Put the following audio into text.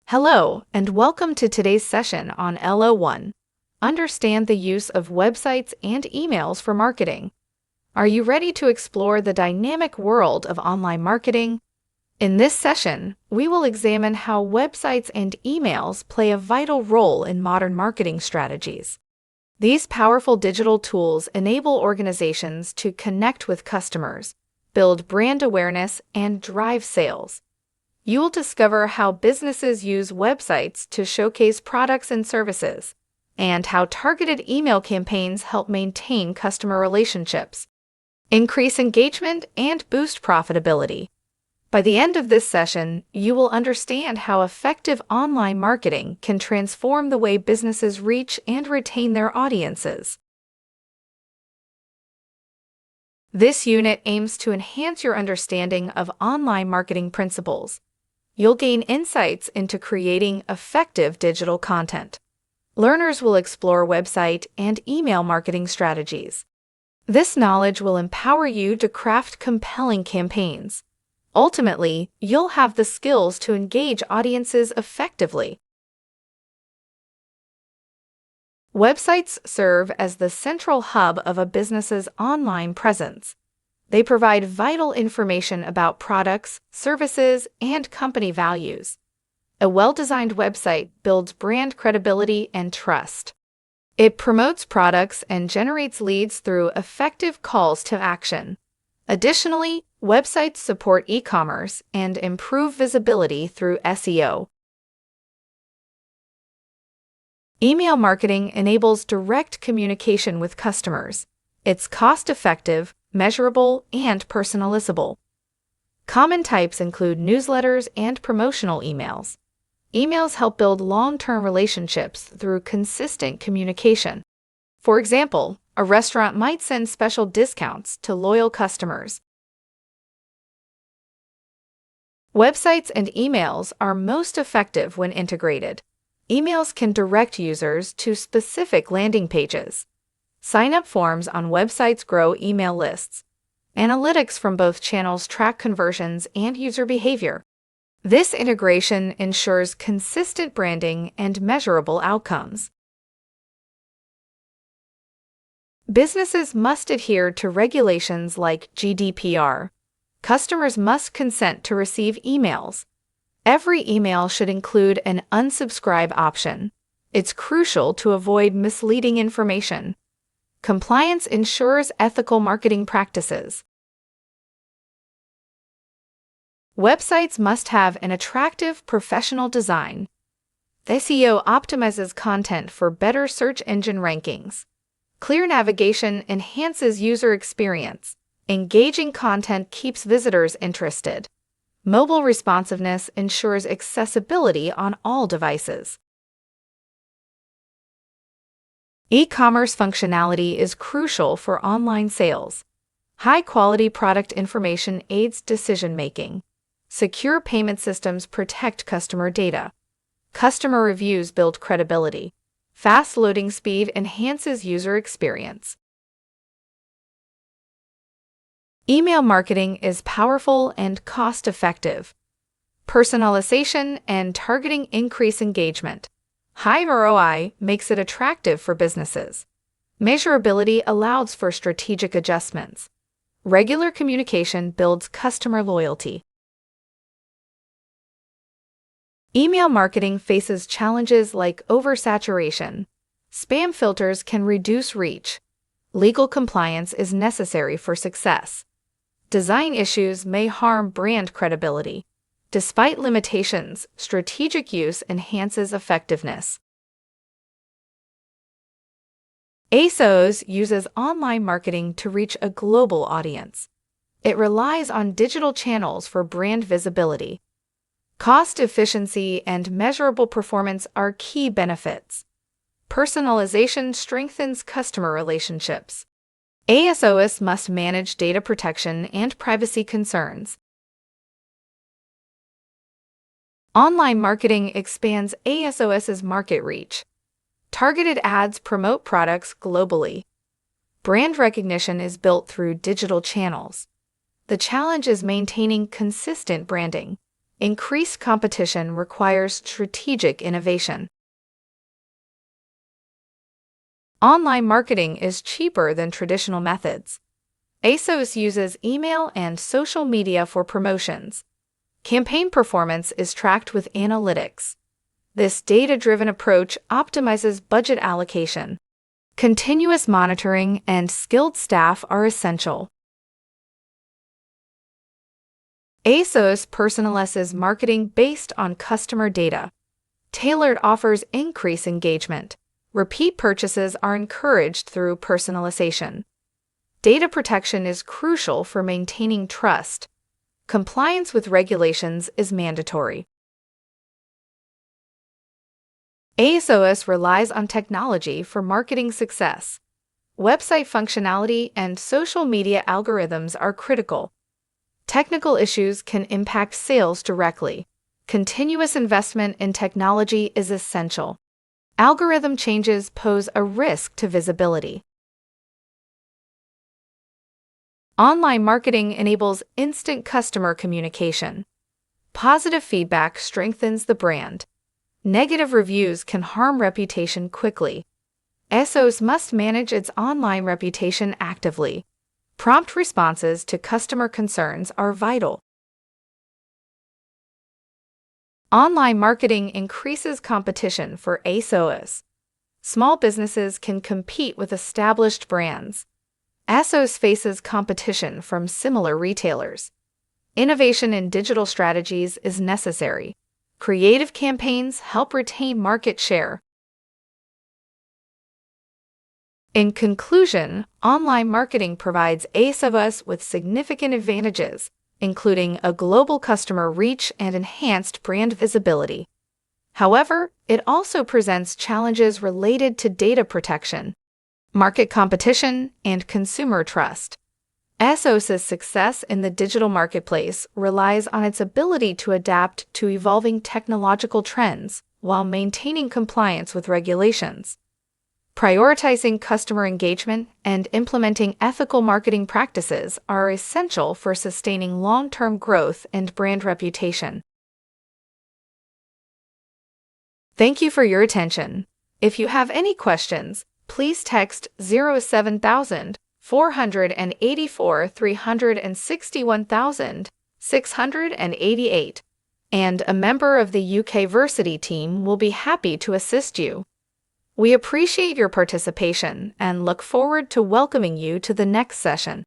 Hello, and welcome to today's session on LO1. Understand the use of websites and emails for marketing. Are you ready to explore the dynamic world of online marketing? In this session, we will examine how websites and emails play a vital role in modern marketing strategies. These powerful digital tools enable organizations to connect with customers, build brand awareness, and drive sales. You will discover how businesses use websites to showcase products and services, and how targeted email campaigns help maintain customer relationships, increase engagement, and boost profitability. By the end of this session, you will understand how effective online marketing can transform the way businesses reach and retain their audiences. This unit aims to enhance your understanding of online marketing principles. You'll gain insights into creating effective digital content. Learners will explore website and email marketing strategies. This knowledge will empower you to craft compelling campaigns. Ultimately, you'll have the skills to engage audiences effectively. Websites serve as the central hub of a business's online presence. They provide vital information about products, services, and company values. A well-designed website builds brand credibility and trust. It promotes products and generates leads through effective calls to action. Additionally, websites support e-commerce and improve visibility through SEO. Email marketing enables direct communication with customers. It's cost-effective, measurable, and personalizable. Common types include newsletters and promotional emails. Emails help build long-term relationships through consistent communication. For example, a restaurant might send special discounts to loyal customers. Websites and emails are most effective when integrated. Emails can direct users to specific landing pages. Sign-up forms on websites grow email lists. Analytics from both channels track conversions and user behavior. This integration ensures consistent branding and measurable outcomes. Businesses must adhere to regulations like GDPR. Customers must consent to receive emails. Every email should include an unsubscribe option. It's crucial to avoid misleading information. Compliance ensures ethical marketing practices. Websites must have an attractive, professional design. SEO optimizes content for better search engine rankings. Clear navigation enhances user experience. Engaging content keeps visitors interested. Mobile responsiveness ensures accessibility on all devices. E-commerce functionality is crucial for online sales. High-quality product information aids decision-making. Secure payment systems protect customer data. Customer reviews build credibility. Fast loading speed enhances user experience. Email marketing is powerful and cost-effective. Personalization and targeting increase engagement. High ROI makes it attractive for businesses. Measurability allows for strategic adjustments. Regular communication builds customer loyalty. Email marketing faces challenges like oversaturation. Spam filters can reduce reach. Legal compliance is necessary for success. Design issues may harm brand credibility. Despite limitations, strategic use enhances effectiveness. ATHE uses online marketing to reach a global audience. It relies on digital channels for brand visibility. Cost efficiency and measurable performance are key benefits. Personalization strengthens customer relationships. ATHE must manage data protection and privacy concerns. Online marketing expands ATHE's market reach. Targeted ads promote products globally. Brand recognition is built through digital channels. The challenge is maintaining consistent branding. Increased competition requires strategic innovation. Online marketing is cheaper than traditional methods. ASOS uses email and social media for promotions. Campaign performance is tracked with analytics. This data-driven approach optimizes budget allocation. Continuous monitoring and skilled staff are essential. ASOS personalizes marketing based on customer data. Tailored offers increase engagement. Repeat purchases are encouraged through personalization. Data protection is crucial for maintaining trust. Compliance with regulations is mandatory. ASOS relies on technology for marketing success. Website functionality and social media algorithms are critical. Technical issues can impact sales directly. Continuous investment in technology is essential. Algorithm changes pose a risk to visibility. Online marketing enables instant customer communication. Positive feedback strengthens the brand. Negative reviews can harm reputation quickly. ASOS must manage its online reputation actively. Prompt responses to customer concerns are vital. Online marketing increases competition for ASOS. Small businesses can compete with established brands. ASOS faces competition from similar retailers. Innovation in digital strategies is necessary. Creative campaigns help retain market share. In conclusion, online marketing provides ASOS with significant advantages, including a global customer reach and enhanced brand visibility. However, it also presents challenges related to data protection, market competition, and consumer trust. ASOS's success in the digital marketplace relies on its ability to adapt to evolving technological trends while maintaining compliance with regulations. Prioritizing customer engagement and implementing ethical marketing practices are essential for sustaining long-term growth and brand reputation. Thank you for your attention. If you have any questions, please text 07484 361,688, and a member of the UK Versity team will be happy to assist you. We appreciate your participation and look forward to welcoming you to the next session.